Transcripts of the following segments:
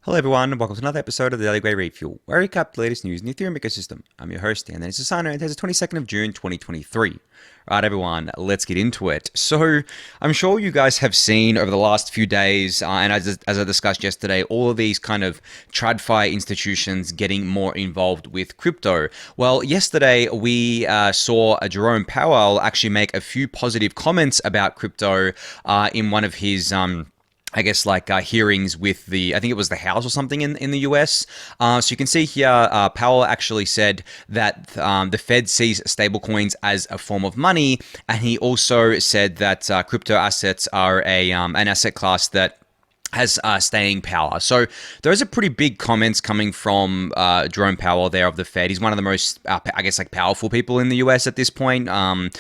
Hello everyone, and welcome to another episode of the Daily Gwei Refuel, where we recap the latest news in the Ethereum ecosystem. I'm your host, Anthony Sassano, and today's the 22nd of June, 2023. Right, everyone, let's get into it. So, I'm sure you guys have seen over the last few days, and as I discussed yesterday, all of these kind of TradFi institutions getting more involved with crypto. Well, yesterday we saw Jerome Powell actually make a few positive comments about crypto in one of his hearings with I think it was the House or something in the US. So you can see here, Powell actually said that the Fed sees stablecoins as a form of money, and he also said that crypto assets are an asset class that has staying power. So those are pretty big comments coming from Jerome Powell there of the Fed. He's one of the most, powerful people in the US at this point. And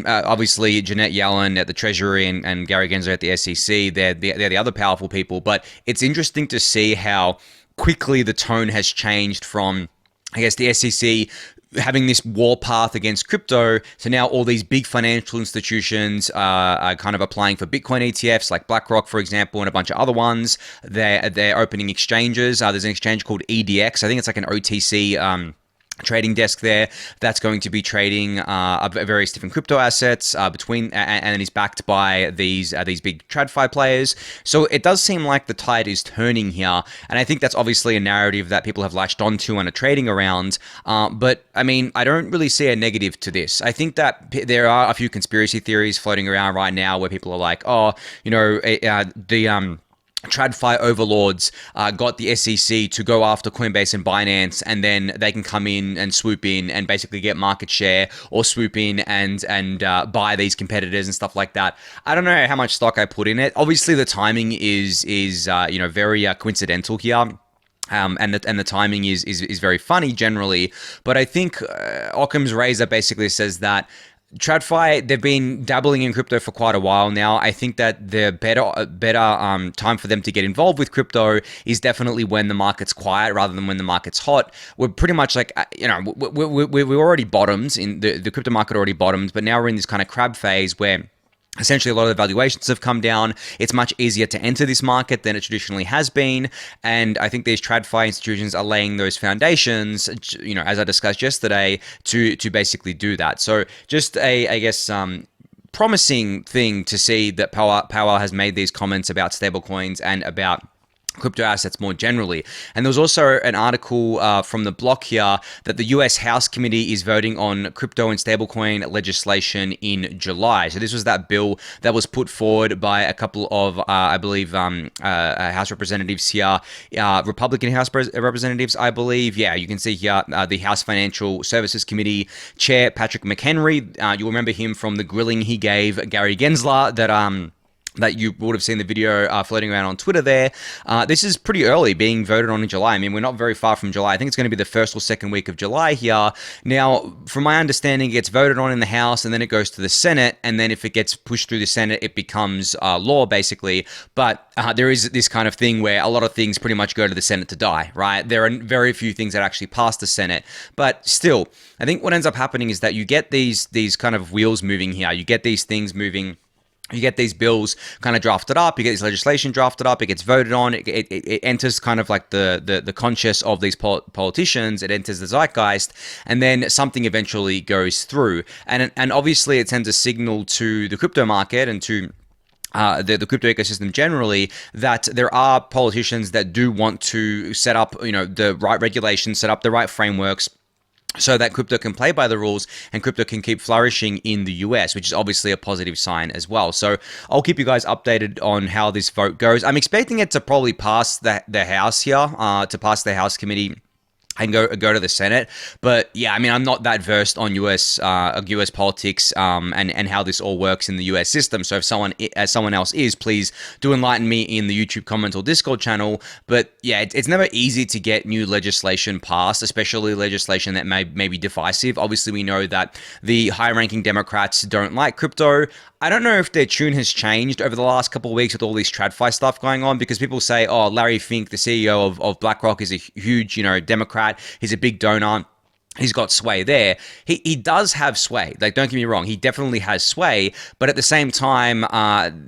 obviously Janet Yellen at the Treasury and Gary Gensler at the SEC, they're the other powerful people. But it's interesting to see how quickly the tone has changed from, the SEC having this warpath against crypto, so now all these big financial institutions are kind of applying for Bitcoin ETFs, like BlackRock, for example, and a bunch of other ones. They're opening exchanges. There's an exchange called EDX. I think it's like an OTC trading desk there that's going to be trading various different crypto assets and is backed by these big TradFi players. So it does seem like the tide is turning here, and I think that's obviously a narrative that people have latched onto and are trading around. But I mean, I don't really see a negative to this. I think that there are a few conspiracy theories floating around right now where people are like, TradFi overlords got the SEC to go after Coinbase and Binance, and then they can come in and swoop in and basically get market share, or swoop in and buy these competitors and stuff like that. I don't know how much stock I put in it. Obviously, the timing is very coincidental here. And the timing is very funny generally, but I think Occam's razor basically says that TradFi, they've been dabbling in crypto for quite a while now. I think that the better time for them to get involved with crypto is definitely when the market's quiet rather than when the market's hot. We're pretty much like, we're already bottomed, in the crypto market already bottomed, but now we're in this kind of crab phase where essentially a lot of the valuations have come down. It's much easier to enter this market than it traditionally has been. And I think these TradFi institutions are laying those foundations, as I discussed yesterday, to basically do that. So just promising thing to see that Powell has made these comments about stablecoins and about crypto assets more generally. And there was also an article from the block here that the US House Committee is voting on crypto and stablecoin legislation in July. So this was that bill that was put forward by a couple of, House representatives here, Republican House representatives, I believe. Yeah, you can see here the House Financial Services Committee Chair, Patrick McHenry. You'll remember him from the grilling he gave Gary Gensler that you would have seen the video floating around on Twitter there. This is pretty early being voted on in July. I mean, we're not very far from July. I think it's going to be the first or second week of July here. Now, from my understanding, it gets voted on in the House and then it goes to the Senate. And then if it gets pushed through the Senate, it becomes law, basically. But there is this kind of thing where a lot of things pretty much go to the Senate to die, right? There are very few things that actually pass the Senate. But still, I think what ends up happening is that you get these kind of wheels moving here. You get these things moving. You get these bills kind of drafted up, you get this legislation drafted up, it gets voted on, it enters kind of like the conscious of these politicians, it enters the zeitgeist, and then something eventually goes through. And obviously it sends a signal to the crypto market and to the crypto ecosystem generally, that there are politicians that do want to set up, the right regulations, set up the right frameworks, so that crypto can play by the rules and crypto can keep flourishing in the US, which is obviously a positive sign as well. So I'll keep you guys updated on how this vote goes. I'm expecting it to probably pass the House here, to pass the House committee and go to the Senate. But yeah, I mean, I'm not that versed on US politics and how this all works in the US system. So if someone else is, please do enlighten me in the YouTube comment or Discord channel. But yeah, it's never easy to get new legislation passed, especially legislation that may be divisive. Obviously, we know that the high-ranking Democrats don't like crypto. I don't know if their tune has changed over the last couple of weeks with all this TradFi stuff going on, because people say, oh, Larry Fink, the CEO of BlackRock, is a huge, Democrat. He's a big donor. he's got sway there. He does have sway. Like, don't get me wrong, he definitely has sway. But at the same time,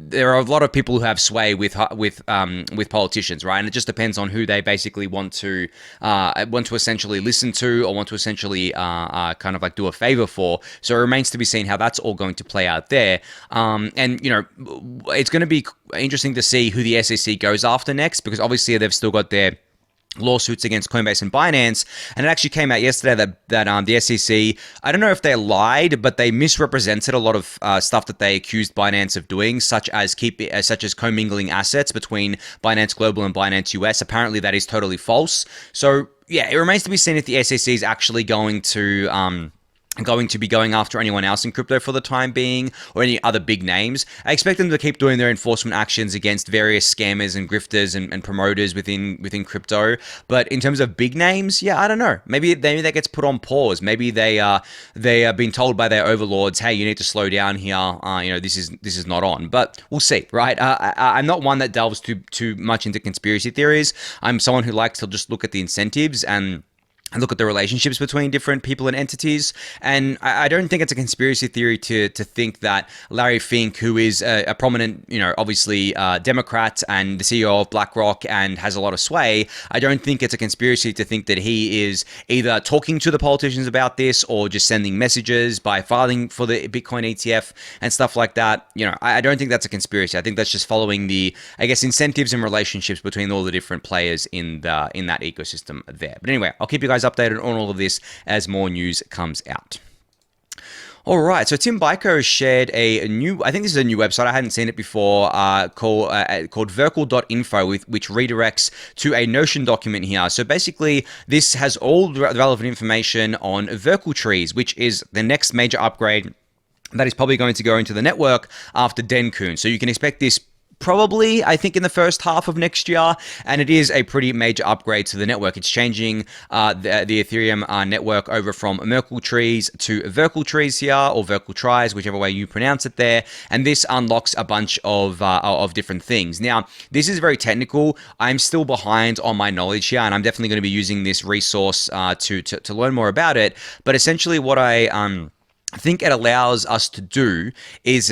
there are a lot of people who have sway with politicians, right? And it just depends on who they basically want to essentially listen to, or want to essentially kind of like do a favor for. So it remains to be seen how that's all going to play out there. And you know, it's going to be interesting to see who the SEC goes after next, because obviously they've still got their lawsuits against Coinbase and Binance, and it actually came out yesterday that the SEC, I don't know if they lied, but they misrepresented a lot of stuff that they accused Binance of doing, such as commingling assets between Binance Global and Binance US. Apparently, that is totally false. So yeah, it remains to be seen if the SEC is actually going to be going after anyone else in crypto for the time being, or any other big names. I expect them to keep doing their enforcement actions against various scammers and grifters and promoters within crypto. But in terms of big names, yeah, I don't know. Maybe that gets put on pause. Maybe they are being told by their overlords, hey, you need to slow down here. This is not on. But we'll see, right? I'm not one that delves too much into conspiracy theories. I'm someone who likes to just look at the incentives and look at the relationships between different people and entities. And I don't think it's a conspiracy theory to think that Larry Fink, who is a prominent, obviously Democrat and the CEO of BlackRock and has a lot of sway, I don't think it's a conspiracy to think that he is either talking to the politicians about this or just sending messages by filing for the Bitcoin ETF and stuff like that. I don't think that's a conspiracy. I think that's just following the, incentives and relationships between all the different players in that ecosystem there. But anyway, I'll keep you guys updated on all of this as more news comes out. All right, so Tim Biko has shared a new, I think this is a new website, I hadn't seen it before, called Verkle.info, which redirects to a Notion document here. So basically, this has all the relevant information on Verkle Tries, which is the next major upgrade that is probably going to go into the network after Dencun. So you can expect this probably, I think, in the first half of next year, and it is a pretty major upgrade to the network. It's changing the Ethereum network over from Verkle Tries to Verkle Tries here, or Verkle Tries, whichever way you pronounce it there, and this unlocks a bunch of different things. Now, this is very technical. I'm still behind on my knowledge here, and I'm definitely going to be using this resource to learn more about it, but essentially what I think it allows us to do is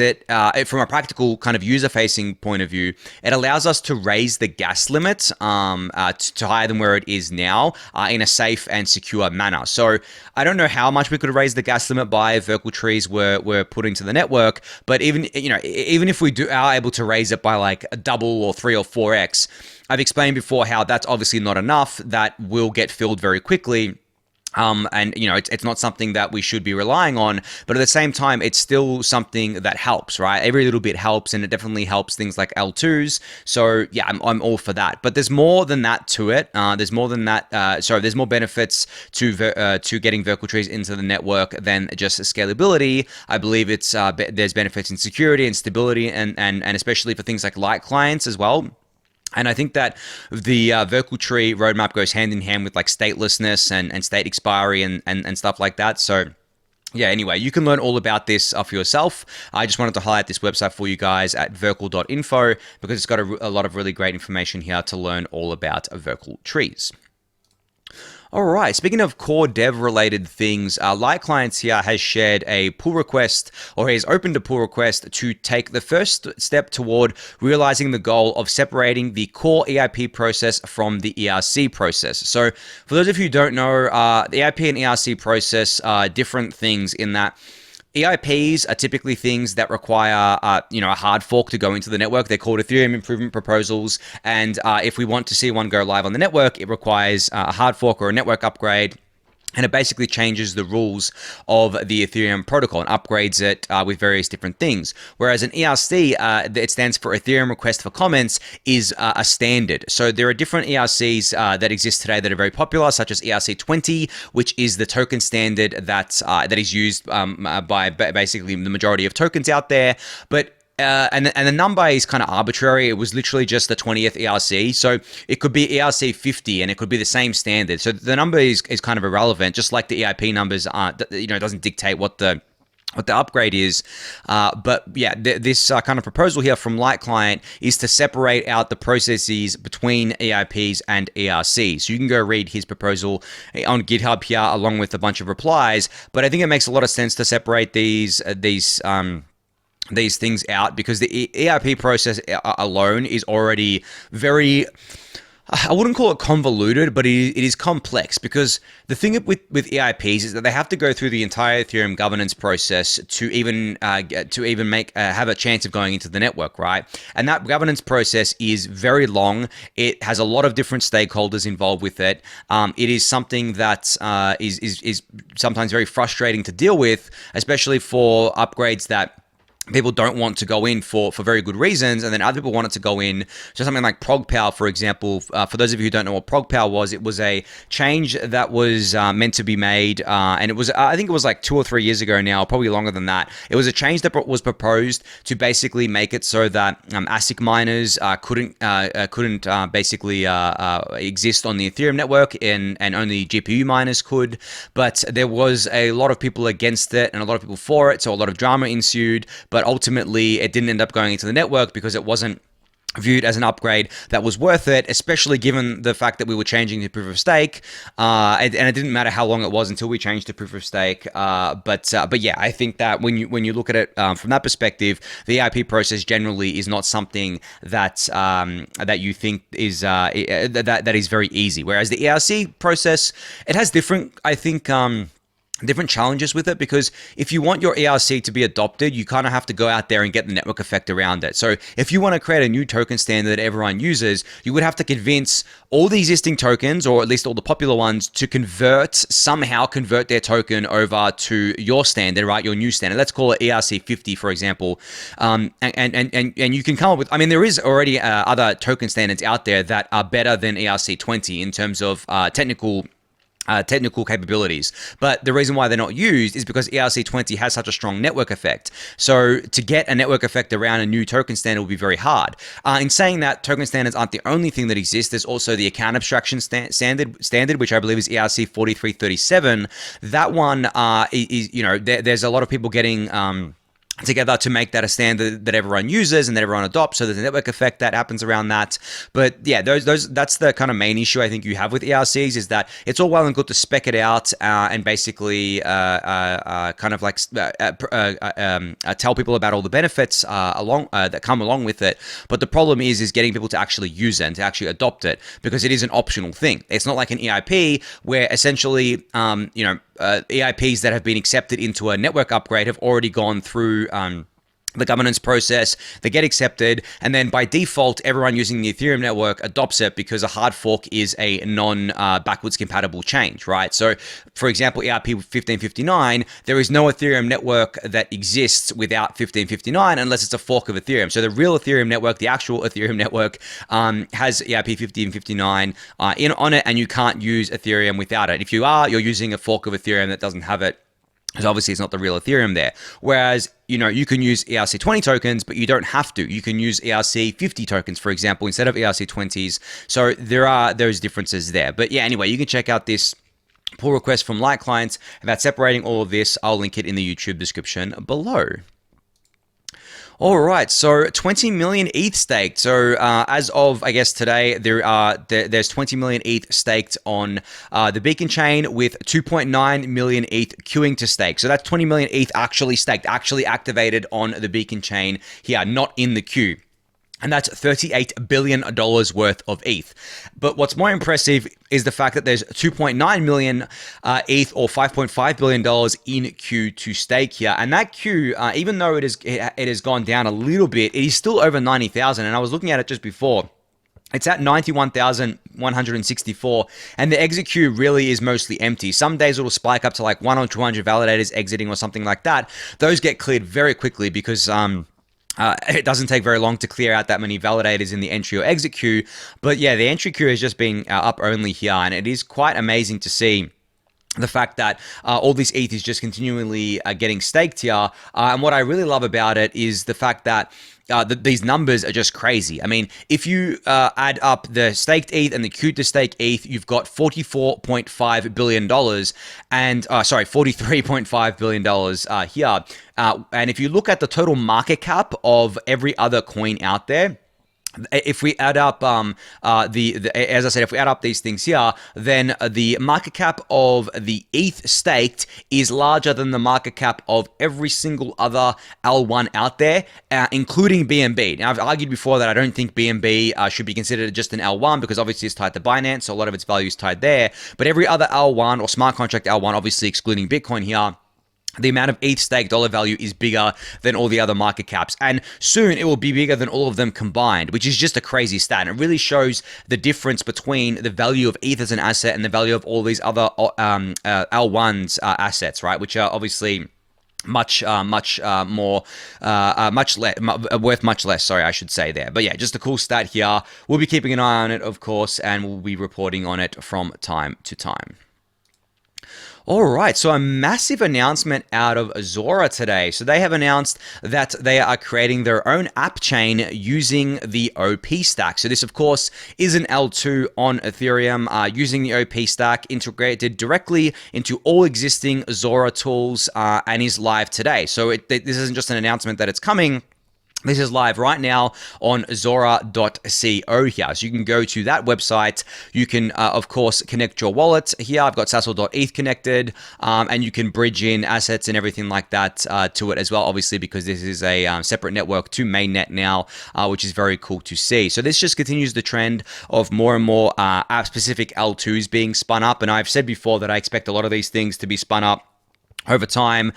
from a practical kind of user-facing point of view, it allows us to raise the gas limit to higher than where it is now in a safe and secure manner. So I don't know how much we could raise the gas limit by if Verkle Tries were put into the network, but even if we are able to raise it by like a double or 3 or 4x, I've explained before how that's obviously not enough. That will get filled very quickly. And it's not something that we should be relying on, but at the same time, it's still something that helps, right? Every little bit helps, and it definitely helps things like L2s. So yeah, I'm all for that. But there's more than that to it. There's more than that. There's more benefits to getting Verkle Tries into the network than just scalability. I believe there's benefits in security and stability, and especially for things like light clients as well. And I think that the Verkle Tree roadmap goes hand in hand with like statelessness and state expiry and stuff like that. So yeah, anyway, you can learn all about this for yourself. I just wanted to highlight this website for you guys at Verkle.info because it's got a lot of really great information here to learn all about Verkle Tries. All right, speaking of core dev related things, Light Clients here has shared a pull request, or has opened a pull request to take the first step toward realizing the goal of separating the core EIP process from the ERC process. So for those of you who don't know, the EIP and ERC process are different things in that EIPs are typically things that require, a hard fork to go into the network. They're called Ethereum Improvement Proposals. And if we want to see one go live on the network, it requires a hard fork or a network upgrade. And it basically changes the rules of the Ethereum protocol and upgrades it with various different things. Whereas an ERC, it stands for Ethereum Request for Comments, is a standard. So there are different ERCs that exist today that are very popular, such as ERC20, which is the token standard that is used by basically the majority of tokens out there. But and the number is kind of arbitrary. It was literally just the 20th ERC. So it could be ERC 50 and it could be the same standard. So the number is kind of irrelevant, just like the EIP numbers aren't, it doesn't dictate what the what the upgrade is. But yeah, this kind of proposal here from Light Client is to separate out the processes between EIPs and ERCs. So you can go read his proposal on GitHub here along with a bunch of replies. But I think it makes a lot of sense to separate these things out, because the EIP process alone is already very, I wouldn't call it convoluted, but it is complex, because the thing with EIPs is that they have to go through the entire Ethereum governance process to even make have a chance of going into the network, right? And that governance process is very long. It has a lot of different stakeholders involved with it. It is something that is sometimes very frustrating to deal with, especially for upgrades that people don't want to go in for very good reasons, and then other people want it to go in. So something like ProgPower, for example, for those of you who don't know what ProgPower was, it was a change that was meant to be made, and it was, I think it was like 2 or 3 years ago now, probably longer than that. It was a change that was proposed to basically make it so that ASIC miners couldn't basically exist on the Ethereum network, and only GPU miners could. But there was a lot of people against it and a lot of people for it, so a lot of drama ensued. But ultimately, it didn't end up going into the network because it wasn't viewed as an upgrade that was worth it, especially given the fact that we were changing to proof of stake, and it didn't matter how long it was until we changed to proof of stake. But yeah, I think that when you look at it from that perspective, the EIP process generally is not something that you think is that is very easy. Whereas the ERC process, it has different, I think, different challenges with it, because if you want your ERC to be adopted, you kind of have to go out there and get the network effect around it. So if you want to create a new token standard that everyone uses, you would have to convince all the existing tokens, or at least all the popular ones, to somehow convert their token over to your standard, right? Your new standard. Let's call it ERC 50, for example. And you can come up with, I mean, there is already other token standards out there that are better than ERC 20 in terms of technical capabilities. But the reason why they're not used is because ERC20 has such a strong network effect. So to get a network effect around a new token standard will be very hard. In saying that, token standards aren't the only thing that exists. There's also the account abstraction standard, which I believe is ERC 4337. That one is, there's a lot of people getting together to make that a standard that everyone uses and that everyone adopts. So there's a network effect that happens around that. But yeah, that's the kind of main issue I think you have with ERCs, is that it's all well and good to spec it out and basically kind of like tell people about all the benefits that come along with it. But the problem is getting people to actually use it and to actually adopt it, because it is an optional thing. It's not like an EIP where essentially, EIPs that have been accepted into a network upgrade have already gone through the governance process. They get accepted, and then by default, everyone using the Ethereum network adopts it because a hard fork is a non-backwards compatible change, right? So, for example, EIP 1559, there is no Ethereum network that exists without 1559 unless it's a fork of Ethereum. So the real Ethereum network, the actual Ethereum network, has EIP 1559 on it, and you can't use Ethereum without it. If you are, you're using a fork of Ethereum that doesn't have it. So obviously it's not the real Ethereum there. Whereas, you can use ERC20 tokens, but you don't have to. You can use ERC50 tokens, for example, instead of ERC20s. So there are those differences there. But yeah, anyway, you can check out this pull request from Light Clients about separating all of this. I'll link it in the YouTube description below. All right, so 20 million ETH staked. So as of, I guess, today, there's 20 million ETH staked on the Beacon chain, with 2.9 million ETH queuing to stake. So that's 20 million ETH actually staked, actually activated on the Beacon chain here, not in the queue. And that's $38 billion worth of ETH. But what's more impressive is the fact that there's 2.9 million ETH, or $5.5 billion in queue to stake here. And that queue, even though it has gone down a little bit, it is still over 90,000. And I was looking at it just before. It's at 91,164, and the exit queue really is mostly empty. Some days it'll spike up to like 100 or 200 validators exiting or something like that. Those get cleared very quickly because it doesn't take very long to clear out that many validators in the entry or exit queue. But yeah, the entry queue has just been up only here, and it is quite amazing to see the fact that all this ETH is just continually getting staked here. And what I really love about it is the fact that these numbers are just crazy. I mean, if you add up the staked ETH and the queued to stake ETH, you've got $44.5 billion and, $43.5 billion here. And if you look at the total market cap of every other coin out there, if we add up as I said, if we add up these things here, then the market cap of the ETH staked is larger than the market cap of every single other L1 out there, including BNB. Now, I've argued before that I don't think BNB should be considered just an L1 because obviously it's tied to Binance, so a lot of its value is tied there. But every other L1 or smart contract L1, obviously excluding Bitcoin here, the amount of ETH stake dollar value is bigger than all the other market caps. And soon it will be bigger than all of them combined, which is just a crazy stat. And it really shows the difference between the value of ETH as an asset and the value of all these other L1's assets, right? Which are obviously much more worth much less, sorry, I should say there. But yeah, just a cool stat here. We'll be keeping an eye on it, of course, and we'll be reporting on it from time to time. All right, so a massive announcement out of Zora today. So they have announced that they are creating their own app chain using the OP stack. So this, of course, is an L2 on Ethereum using the OP stack integrated directly into all existing Zora tools and is live today. So this isn't just an announcement that it's coming. This is live right now on Zora.co here. So you can go to that website. You can, of course, connect your wallet here. I've got Sassel.eth connected, and you can bridge in assets and everything like that to it as well, obviously, because this is a separate network to mainnet now, which is very cool to see. So this just continues the trend of more and more app-specific L2s being spun up. And I've said before that I expect a lot of these things to be spun up over time,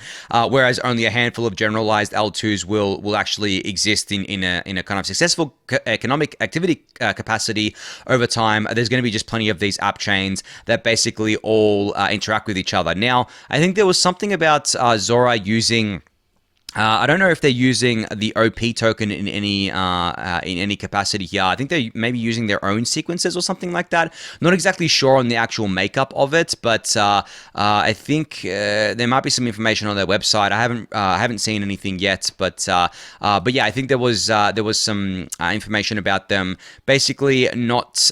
whereas only a handful of generalized L2s will actually exist in a kind of successful economic activity capacity over time. There's going to be just plenty of these app chains that basically all interact with each other. Now, I think there was something about Zora using I don't know if they're using the OP token in any capacity here. I think they're maybe using their own sequences or something like that. Not exactly sure on the actual makeup of it, but I think there might be some information on their website. I haven't seen anything yet, but yeah, I think there was some information about them basically not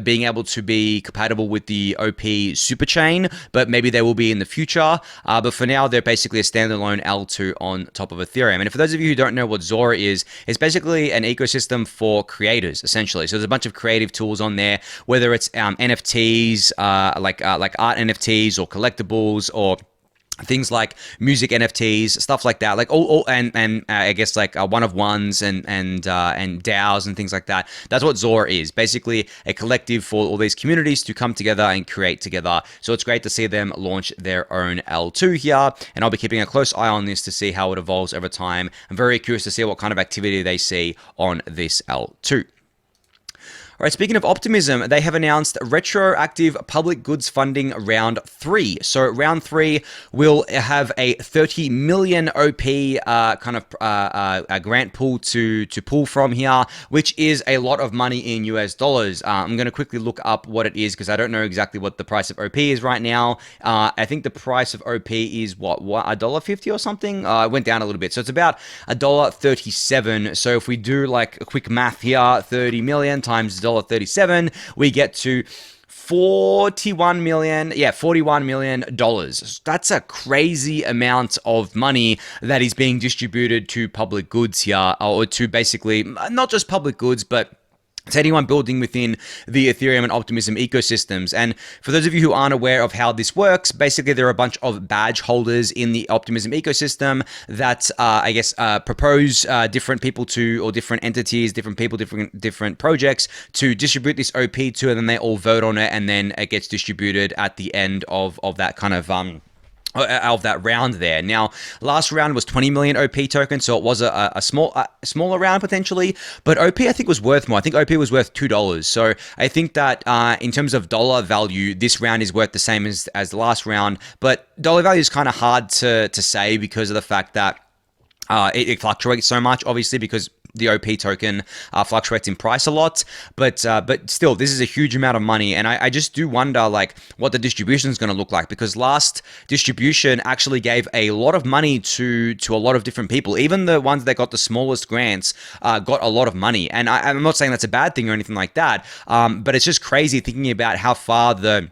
being able to be compatible with the OP superchain, but maybe they will be in the future. But for now, they're basically a standalone L2 on top of Ethereum. And for those of you who don't know what Zora is, it's basically an ecosystem for creators, essentially. So there's a bunch of creative tools on there, whether it's NFTs, like art NFTs or collectibles or things like music NFTs, stuff like that, like all and I guess like one of ones and DAOs and things like that. That's what Zora is, basically a collective for all these communities to come together and create together. So it's great to see them launch their own L2 here, and I'll be keeping a close eye on this to see how it evolves over time. I'm very curious to see what kind of activity they see on this L2. All right, speaking of Optimism, they have announced retroactive public goods funding round 3. So round 3 will have a 30 million OP a grant pool to pull from here, which is a lot of money in US dollars. I'm going to quickly look up what it is because I don't know exactly what the price of OP is right now. I think the price of OP is what $1.50 or something. It went down a little bit, so it's about $1.37. So if we do like a quick math here, 30 million times $1.37, we get to $41 million. That's a crazy amount of money that is being distributed to public goods here, or to basically not just public goods, but to anyone building within the Ethereum and Optimism ecosystems. And for those of you who aren't aware of how this works, basically there are a bunch of badge holders in the Optimism ecosystem that propose different people to, or different entities, different people, different projects to distribute this OP to, and then they all vote on it, and then it gets distributed at the end of that kind of that round there. Now, last round was 20 million OP tokens, so it was a smaller round potentially, but OP I think was worth more. I think OP was worth $2. So I think that in terms of dollar value, this round is worth the same as the last round, but dollar value is kind of hard to say because of the fact that it fluctuates so much, obviously, because the OP token fluctuates in price a lot, but still, this is a huge amount of money, and I just do wonder like what the distribution is going to look like, because last distribution actually gave a lot of money to a lot of different people. Even the ones that got the smallest grants got a lot of money, and I'm not saying that's a bad thing or anything like that, but it's just crazy thinking about how far the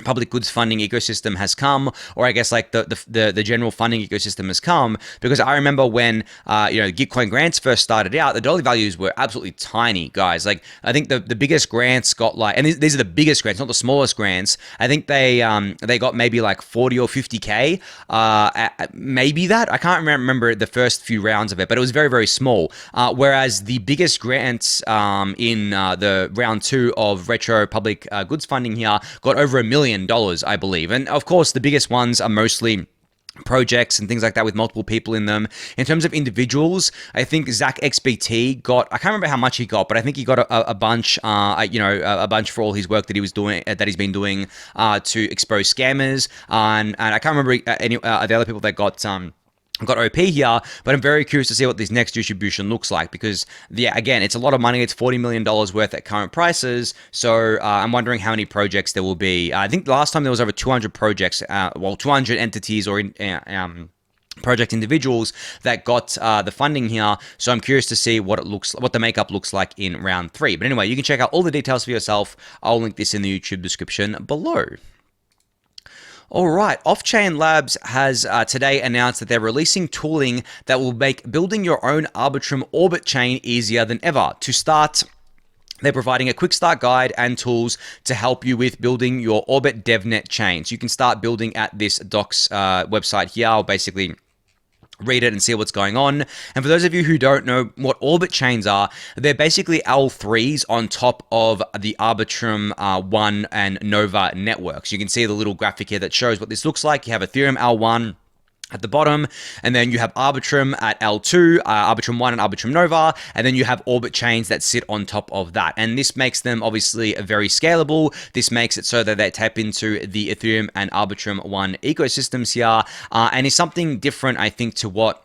public goods funding ecosystem has come, or I guess like the general funding ecosystem has come, because I remember when Gitcoin grants first started out, the dollar values were absolutely tiny, guys. Like I think the biggest grants got like, and these are the biggest grants, not the smallest grants. I think they got maybe like 40 or 50K, maybe that. I can't remember the first few rounds of it, but it was very, very small. Whereas the biggest grants in the round 2 of retro public goods funding here got over $1 million, I believe. And of course, the biggest ones are mostly projects and things like that with multiple people in them. In terms of individuals, I think Zach XBT got, I can't remember how much he got, but I think he got a bunch, a bunch for all his work that he was doing, that he's been doing to expose scammers. And I can't remember any the other people that got OP here, but I'm very curious to see what this next distribution looks like, because yeah, again, it's a lot of money. It's $40 million worth at current prices. So I'm wondering how many projects there will be. I think last time there was over 200 projects, 200 entities or project individuals that got the funding here. So I'm curious to see what the makeup looks like in round 3. But anyway, you can check out all the details for yourself. I'll link this in the YouTube description below. All right, Off-Chain Labs has today announced that they're releasing tooling that will make building your own Arbitrum Orbit chain easier than ever. To start, they're providing a quick start guide and tools to help you with building your Orbit DevNet chain. So you can start building at this docs website here. I'll basically read it and see what's going on. And for those of you who don't know what Orbit chains are, they're basically L3s on top of the Arbitrum 1 and Nova networks. You can see the little graphic here that shows what this looks like. You have Ethereum L1 at the bottom, and then you have Arbitrum at L2, Arbitrum 1 and Arbitrum Nova, and then you have Orbit chains that sit on top of that. And this makes them obviously very scalable. This makes it so that they tap into the Ethereum and Arbitrum 1 ecosystems here, and is something different, I think, to what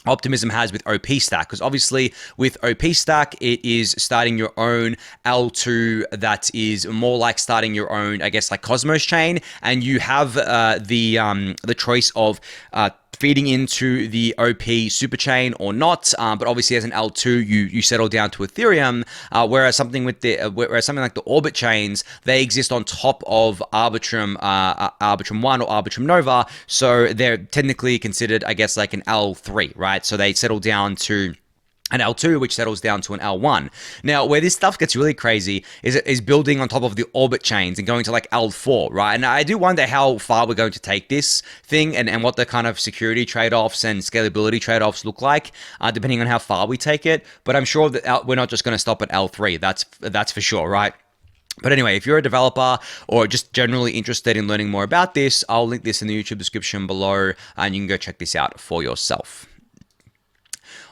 Optimism has with OP Stack, because obviously with OP Stack, it is starting your own L2 that is more like starting your own, I guess, like Cosmos chain, and you have the choice of feeding into the OP superchain or not, but obviously as an L2 you settle down to Ethereum, whereas something like the Orbit chains, they exist on top of Arbitrum 1 or Arbitrum Nova, so they're technically considered, I guess, like an L3, right? So they settle down to an L2, which settles down to an L1. Now, where this stuff gets really crazy is building on top of the Orbit chains and going to like L4, right? And I do wonder how far we're going to take this thing and what the kind of security trade-offs and scalability trade-offs look like, depending on how far we take it. But I'm sure that we're not just going to stop at L3. That's for sure, right? But anyway, if you're a developer or just generally interested in learning more about this, I'll link this in the YouTube description below, and you can go check this out for yourself.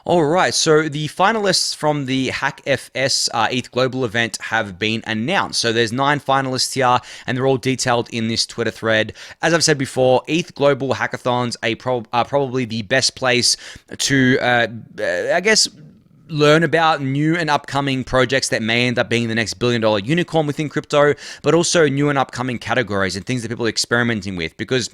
All right, so the finalists from the HackFS EthGlobal event have been announced. So there's 9 finalists here, and they're all detailed in this Twitter thread. As I've said before, EthGlobal hackathons are probably the best place to, I guess, learn about new and upcoming projects that may end up being the next billion-dollar unicorn within crypto, but also new and upcoming categories and things that people are experimenting with, because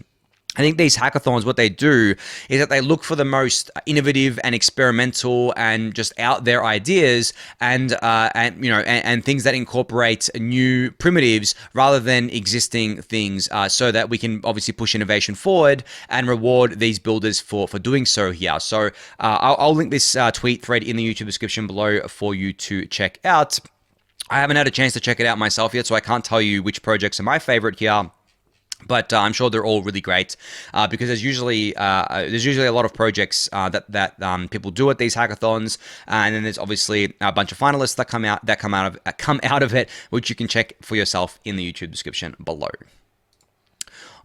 I think these hackathons, what they do is that they look for the most innovative and experimental and just out there ideas and things that incorporate new primitives rather than existing things, so that we can obviously push innovation forward and reward these builders for doing so here. So I'll link this tweet thread in the YouTube description below for you to check out. I haven't had a chance to check it out myself yet, so I can't tell you which projects are my favorite here. But I'm sure they're all really great, because there's usually a lot of projects that people do at these hackathons, and then there's obviously a bunch of finalists that come out of it, which you can check for yourself in the YouTube description below.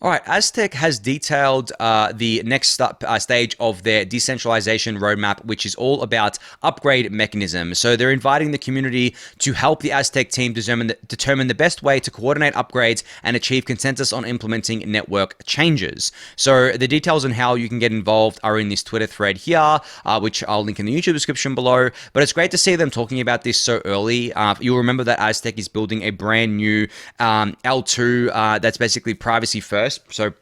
All right, Aztec has detailed the next stage of their decentralization roadmap, which is all about upgrade mechanism. So they're inviting the community to help the Aztec team determine the best way to coordinate upgrades and achieve consensus on implementing network changes. So the details on how you can get involved are in this Twitter thread here, which I'll link in the YouTube description below. But it's great to see them talking about this so early. You'll remember that Aztec is building a brand new L2 that's basically privacy first. So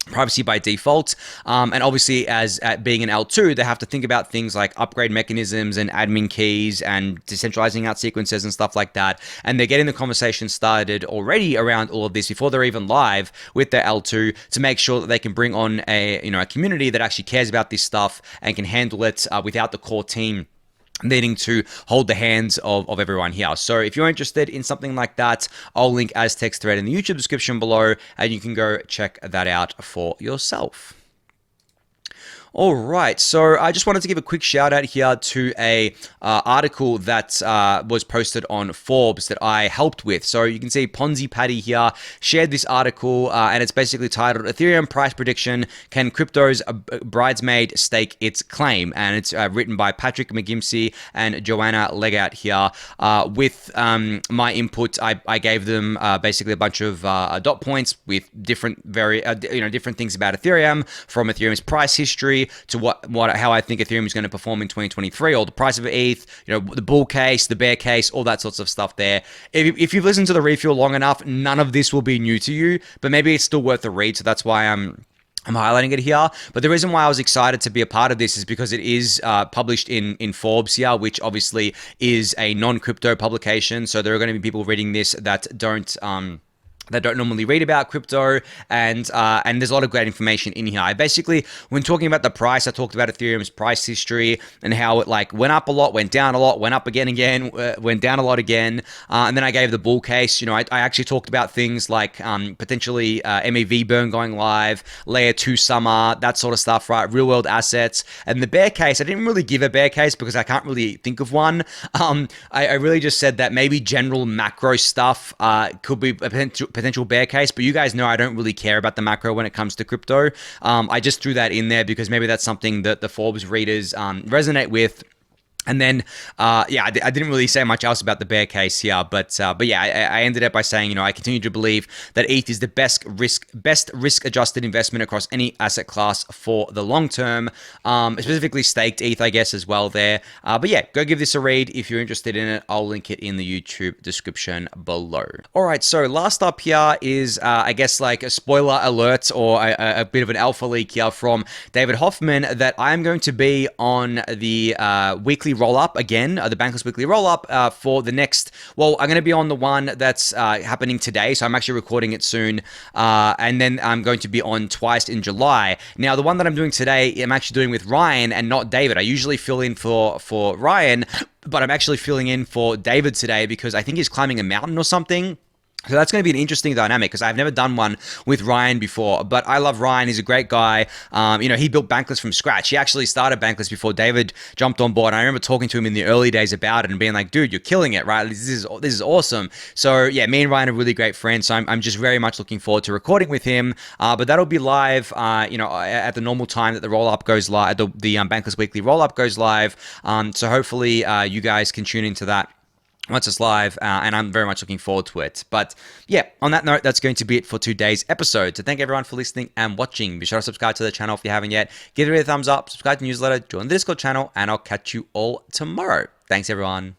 privacy by default. And obviously, as at being an L2, they have to think about things like upgrade mechanisms and admin keys and decentralizing out sequences and stuff like that. And they're getting the conversation started already around all of this before they're even live with their L2 to make sure that they can bring on a community that actually cares about this stuff and can handle it without the core team needing to hold the hands of everyone here. So if you're interested in something like that, I'll link Aztec's thread in the YouTube description below, and you can go check that out for yourself. All right, so I just wanted to give a quick shout out here to a article that was posted on Forbes that I helped with. So you can see Ponzi Patty here shared this article, and it's basically titled "Ethereum Price Prediction: Can Crypto's Bridesmaid Stake Its Claim?" And it's written by Patrick McGimsey and Joanna Legat here. With my input, I gave them basically a bunch of dot points with different different things about Ethereum, from Ethereum's price history to how I think Ethereum is going to perform in 2023, or the price of ETH, the bull case, the bear case, all that sorts of stuff there. If you've listened to the refuel long enough, none of this will be new to you, but maybe it's still worth a read. So that's why I'm highlighting it here. But the reason why I was excited to be a part of this is because it is published in Forbes here, which obviously is a non-crypto publication. So there are going to be people reading this that don't normally read about crypto, and there's a lot of great information in here. I basically, when talking about the price, I talked about Ethereum's price history and how it went up a lot, went down a lot, went up again, went down a lot again, and then I gave the bull case. I actually talked about things like potentially MEV burn going live, layer 2 summer, that sort of stuff, right? Real world assets. And the bear case, I didn't really give a bear case because I can't really think of one. I really just said that maybe general macro stuff could be a potential bear case, but you guys know I don't really care about the macro when it comes to crypto. I just threw that in there because maybe that's something that the Forbes readers resonate with. And then, I didn't really say much else about the bear case here, but yeah, I ended up by saying, I continue to believe that ETH is the best risk-adjusted investment across any asset class for the long term, specifically staked ETH, I guess, as well there. But yeah, go give this a read if you're interested in it. I'll link it in the YouTube description below. All right, so last up here is, I guess, like a spoiler alert or a bit of an alpha leak here from David Hoffman that I'm going to be on the weekly Rollup again, the Bankless weekly Rollup for the next, I'm going to be on the one that's happening today, so I'm actually recording it soon, and then I'm going to be on twice in July. Now, the one that I'm doing today, I'm actually doing with Ryan and not David. I usually fill in for Ryan, but I'm actually filling in for David today because I think he's climbing a mountain or something. So that's going to be an interesting dynamic because I've never done one with Ryan before, but I love Ryan. He's a great guy. He built Bankless from scratch. He actually started Bankless before David jumped on board. And I remember talking to him in the early days about it and being like, dude, you're killing it, right? This is awesome. So yeah, me and Ryan are really great friends. So I'm just very much looking forward to recording with him. But that'll be live, at the normal time that the roll-up goes live, the Bankless weekly roll-up goes live. So hopefully you guys can tune into that once it's live, and I'm very much looking forward to it. But yeah, on that note, that's going to be it for today's episode. So thank everyone for listening and watching. Be sure to subscribe to the channel if you haven't yet. Give it a thumbs up, subscribe to the newsletter, join the Discord channel, and I'll catch you all tomorrow. Thanks, everyone.